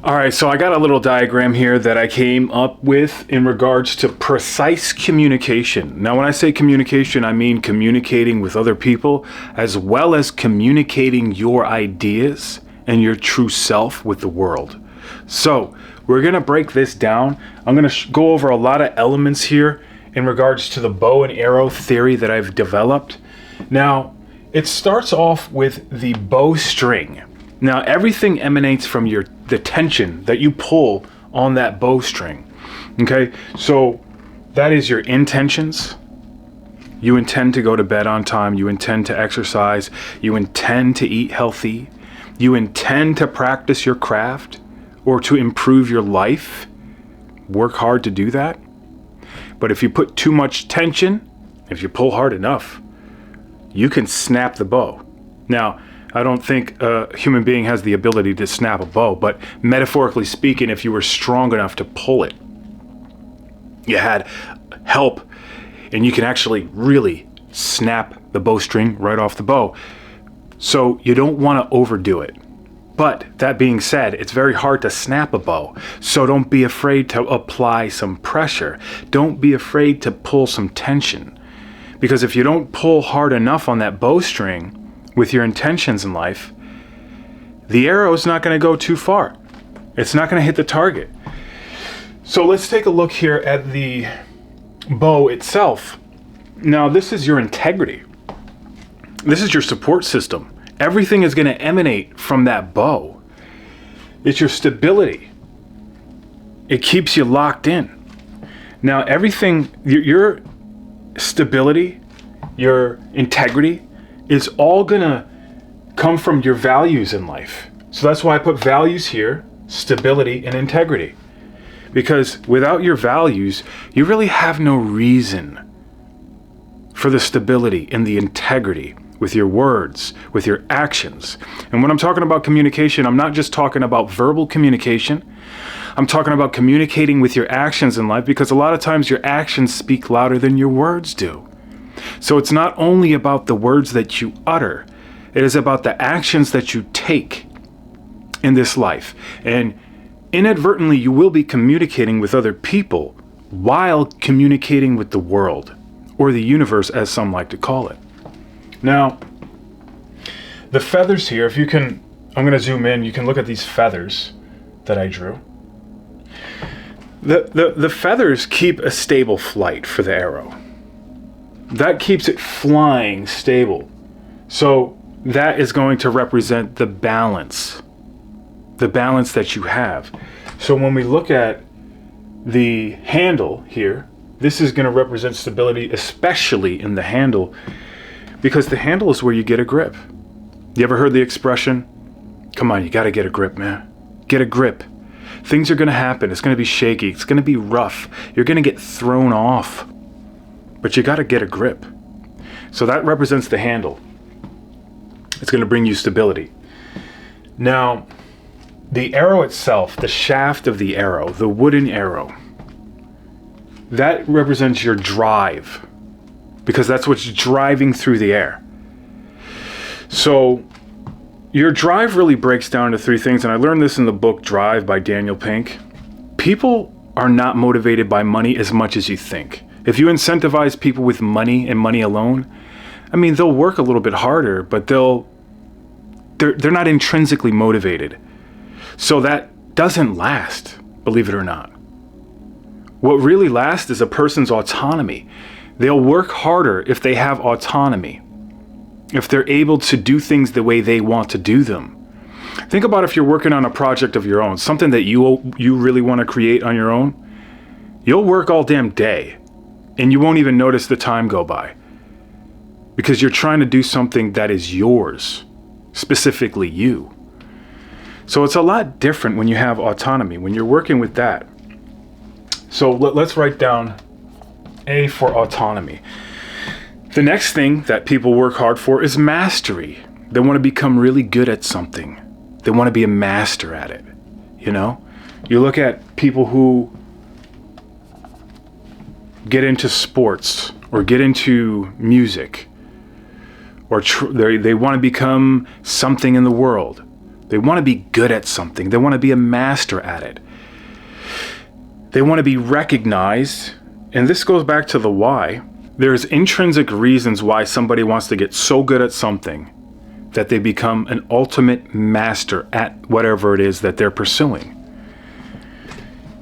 All right, so I got a little diagram here that I came up with in regards to precise communication. Now, when I say communication, I mean communicating with other people, as well as communicating your ideas and your true self with the world. So we're going to break this down. I'm going to go over a lot of elements here in regards to the bow and arrow theory that I've developed. Now, it starts off with the bowstring. Now, everything emanates from the tension that you pull on that bowstring. Okay, so that is your intentions. You intend to go to bed on time. You intend to exercise. You intend to eat healthy. You intend to practice your craft or to improve your life. Work hard to do that. But if you put too much tension, if you pull hard enough, you can snap the bow. Now, I don't think a human being has the ability to snap a bow, but metaphorically speaking, if you were strong enough to pull it, you had help, and you can actually really snap the bowstring right off the bow. So you don't want to overdo it. But that being said, it's very hard to snap a bow. So don't be afraid to apply some pressure. Don't be afraid to pull some tension. Because if you don't pull hard enough on that bowstring with your intentions in life, the arrow is not going to go too far. It's not going to hit the target. So let's take a look here at the bow itself. Now, this is your integrity. This is your support system. Everything is going to emanate from that bow. It's your stability. It keeps you locked in. Now, everything, your stability, your integrity, is all gonna come from your values in life. So that's why I put values here, stability and integrity. Because without your values, you really have no reason for the stability and the integrity with your words, with your actions. And when I'm talking about communication, I'm not just talking about verbal communication. I'm talking about communicating with your actions in life, because a lot of times your actions speak louder than your words do. So it's not only about the words that you utter, it is about the actions that you take in this life. And inadvertently, you will be communicating with other people while communicating with the world, or the universe, as some like to call it. Now, the feathers here, if you can, I'm going to zoom in, you can look at these feathers that I drew. The feathers keep a stable flight for the arrow. That keeps it flying stable. So that is going to represent the balance that you have. So when we look at the handle here, this is going to represent stability, especially in the handle, because the handle is where you get a grip. You ever heard the expression, come on, you got to get a grip, man. Get a grip. Things are going to happen. It's going to be shaky. It's going to be rough. You're going to get thrown off. But you got to get a grip. So that represents the handle. It's going to bring you stability. Now, the arrow itself, the shaft of the arrow, the wooden arrow, that represents your drive, because that's what's driving through the air. So your drive really breaks down to three things, and I learned this in the book Drive by Daniel Pink. People are not motivated by money as much as you think. If you incentivize people with money and money alone, I mean, they'll work a little bit harder, but they're not intrinsically motivated. So that doesn't last, believe it or not. What really lasts is a person's autonomy. They'll work harder if they have autonomy, if they're able to do things the way they want to do them. Think about if you're working on a project of your own, something that you really want to create on your own. You'll work all damn day, and you won't even notice the time go by, because you're trying to do something that is yours, specifically you. So it's a lot different when you have autonomy, when you're working with that. So let's write down A for autonomy. The next thing that people work hard for is mastery. They want to become really good at something. They want to be a master at it. You know, you look at people who get into sports or get into music, or they want to become something in the world. They want to be good at something. They want to be a master at it. They want to be recognized. And this goes back to the why. There's intrinsic reasons why somebody wants to get so good at something that they become an ultimate master at whatever it is that they're pursuing.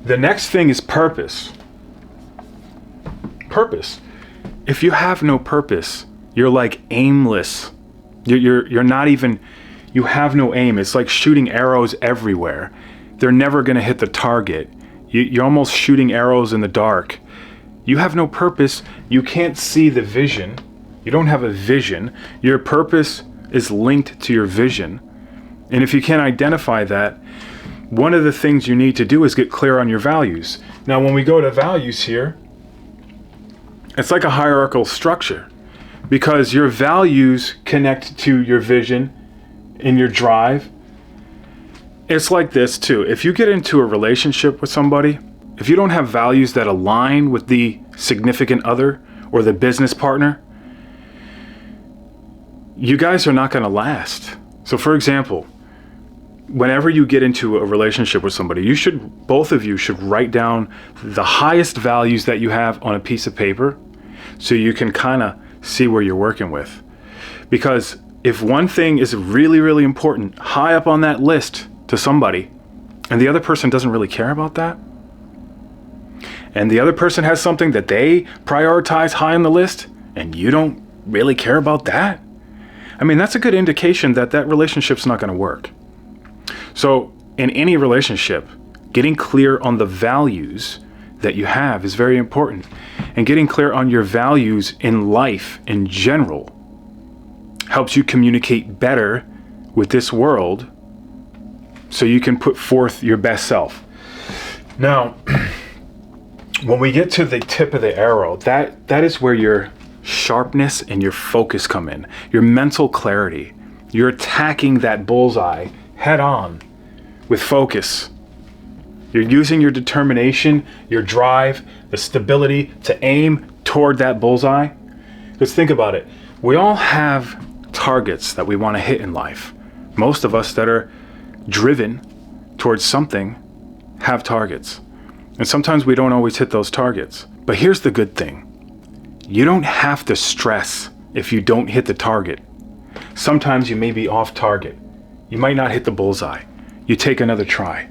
The next thing is purpose. Purpose. If you have no purpose, you're like aimless. You're not even, you have no aim. It's like shooting arrows everywhere. They're never going to hit the target. You're almost shooting arrows in the dark. You have no purpose. You can't see the vision. You don't have a vision. Your purpose is linked to your vision. And if you can't identify that, one of the things you need to do is get clear on your values. Now, when we go to values here, it's like a hierarchical structure, because your values connect to your vision and your drive. It's like this too. If you get into a relationship with somebody, if you don't have values that align with the significant other or the business partner, you guys are not going to last. So for example, whenever you get into a relationship with somebody, both of you should write down the highest values that you have on a piece of paper so you can kind of see where you're working with. Because if one thing is really, really important, high up on that list to somebody, and the other person doesn't really care about that, and the other person has something that they prioritize high on the list, and you don't really care about that, I mean, that's a good indication that that relationship's not going to work. So in any relationship, getting clear on the values that you have is very important. And getting clear on your values in life in general helps you communicate better with this world so you can put forth your best self. Now, when we get to the tip of the arrow, that is where your sharpness and your focus come in. Your mental clarity. You're attacking that bullseye head on with focus. You're using your determination, your drive, the stability to aim toward that bullseye. Because think about it. We all have targets that we want to hit in life. Most of us that are driven towards something have targets. And sometimes we don't always hit those targets. But here's the good thing. You don't have to stress if you don't hit the target. Sometimes you may be off target. You might not hit the bullseye. You take another try.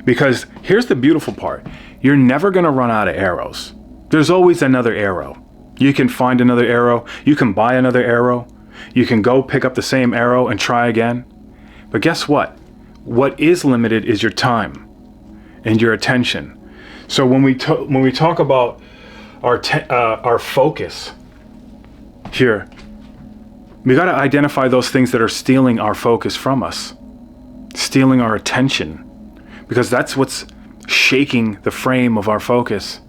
Because here's the beautiful part. You're never going to run out of arrows. There's always another arrow. You can find another arrow. You can buy another arrow. You can go pick up the same arrow and try again. But guess what? What is limited is your time and your attention. So when we talk about our focus here, we got to identify those things that are stealing our focus from us, stealing our attention, because that's what's shaking the frame of our focus.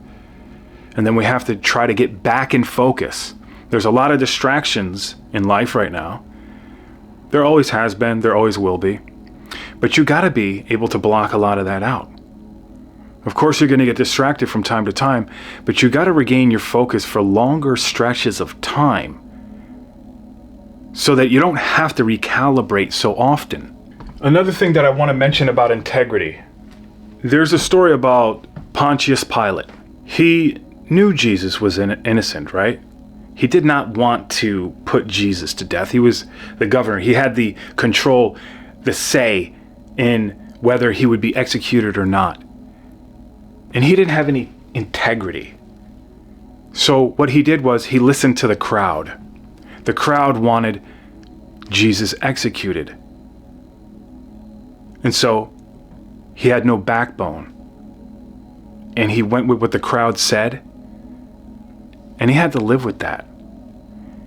And then we have to try to get back in focus. There's a lot of distractions in life right now. There always has been, there always will be. But you got to be able to block a lot of that out. Of course, you're going to get distracted from time to time, but you got to regain your focus for longer stretches of time so that you don't have to recalibrate so often. Another thing that I want to mention about integrity. There's a story about Pontius Pilate. He knew Jesus was innocent, right? He did not want to put Jesus to death. He was the governor. He had the control, the say in whether he would be executed or not. And he didn't have any integrity. So what he did was he listened to the crowd. The crowd wanted Jesus executed. And so he had no backbone. And he went with what the crowd said. And he had to live with that.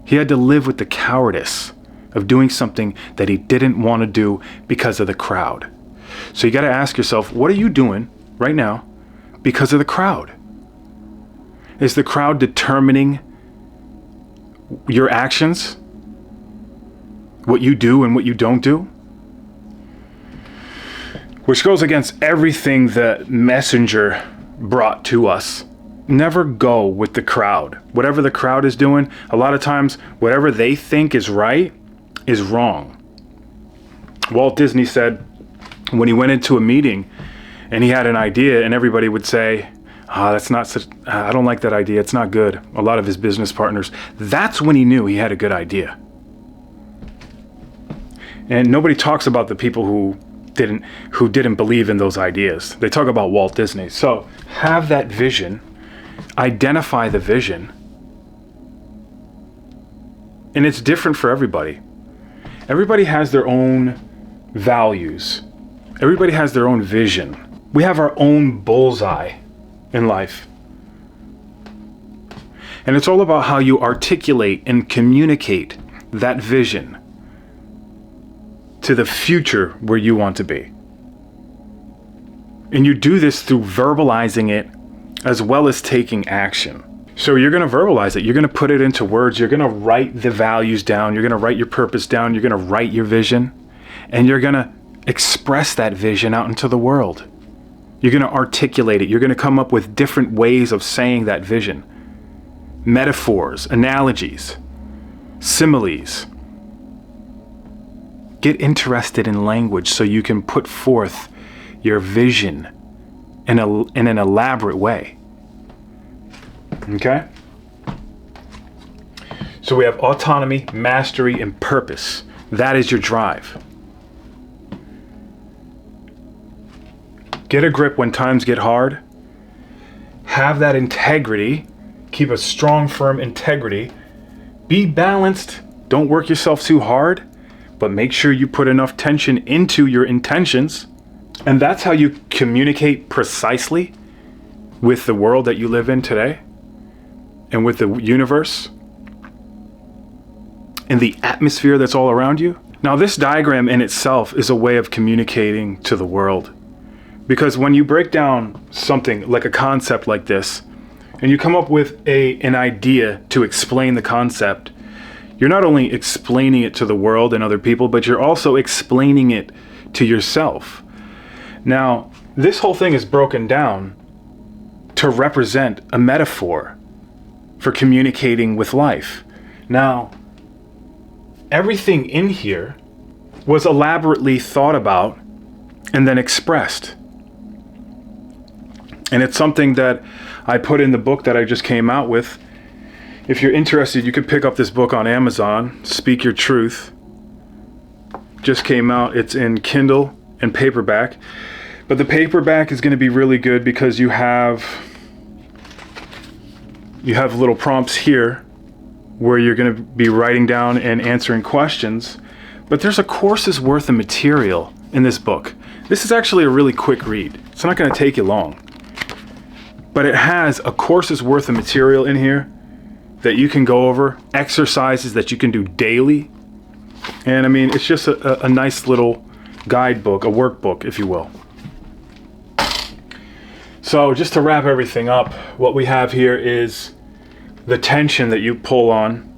He had to live with the cowardice of doing something that he didn't want to do because of the crowd. So you got to ask yourself, what are you doing right now because of the crowd? Is the crowd determining your actions? What you do and what you don't do? Which goes against everything the messenger brought to us. Never go with the crowd. Whatever the crowd is doing, a lot of times, whatever they think is right is wrong. Walt Disney said when he went into a meeting and he had an idea and everybody would say, that's not such, I don't like that idea, it's not good. A lot of his business partners, that's when he knew he had a good idea. And nobody talks about the people who didn't believe in those ideas. They talk about Walt Disney. So have that vision, identify the vision, and it's different for everybody. Everybody has their own values. Everybody has their own vision. We have our own bullseye in life. And it's all about how you articulate and communicate that vision to the future where you want to be. And you do this through verbalizing it as well as taking action. So you're going to verbalize it. You're going to put it into words. You're going to write the values down. You're going to write your purpose down. You're going to write your vision. And you're going to express that vision out into the world. You're going to articulate it. You're going to come up with different ways of saying that vision. Metaphors, analogies, similes. Get interested in language so you can put forth your vision in an elaborate way. Okay? So we have autonomy, mastery, and purpose. That is your drive. Get a grip when times get hard. Have that integrity. Keep a strong, firm integrity. Be balanced. Don't work yourself too hard, but make sure you put enough tension into your intentions. And that's how you communicate precisely with the world that you live in today and with the universe and the atmosphere that's all around you. Now, this diagram in itself is a way of communicating to the world. Because when you break down something like a concept like this, and you come up with an idea to explain the concept, you're not only explaining it to the world and other people, but you're also explaining it to yourself. Now, this whole thing is broken down to represent a metaphor for communicating with life. Now, everything in here was elaborately thought about and then expressed. And it's something that I put in the book that I just came out with. If you're interested, you could pick up this book on Amazon, Speak Your Truth. Just came out. It's in Kindle and paperback. But the paperback is going to be really good because you have little prompts here where you're going to be writing down and answering questions. But there's a course's worth of material in this book. This is actually a really quick read. It's not going to take you long. But it has a course's worth of material in here that you can go over, exercises that you can do daily. And I mean, it's just a nice little guidebook, a workbook, if you will. So just to wrap everything up, what we have here is the tension that you pull on.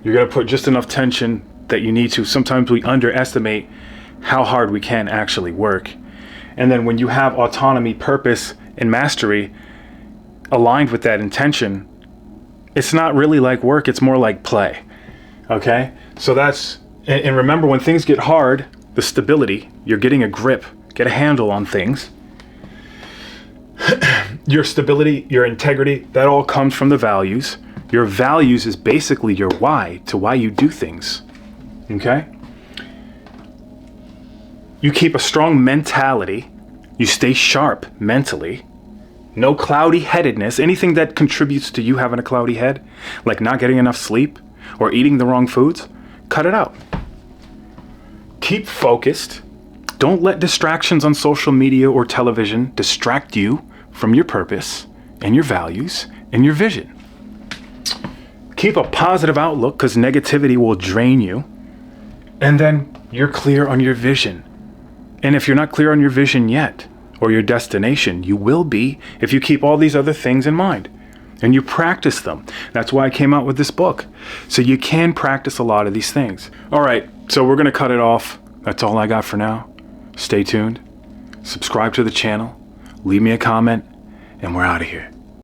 You're going to put just enough tension that you need to. Sometimes we underestimate how hard we can actually work. And then when you have autonomy, purpose, and mastery aligned with that intention, it's not really like work, it's more like play. Okay? So that's, and remember, when things get hard, the stability, you're getting a grip, get a handle on things. Your stability, your integrity, that all comes from the values. Your values is basically your why to why you do things. Okay? You keep a strong mentality. You stay sharp mentally. No cloudy headedness. Anything that contributes to you having a cloudy head, like not getting enough sleep or eating the wrong foods, cut it out. Keep focused. Don't let distractions on social media or television distract you from your purpose and your values and your vision. Keep a positive outlook because negativity will drain you. And then you're clear on your vision. And if you're not clear on your vision yet, or your destination, you will be if you keep all these other things in mind and you practice them. That's why I came out with this book. So you can practice a lot of these things. All right, so we're going to cut it off. That's all I got for now. Stay tuned. Subscribe to the channel. Leave me a comment, and we're out of here.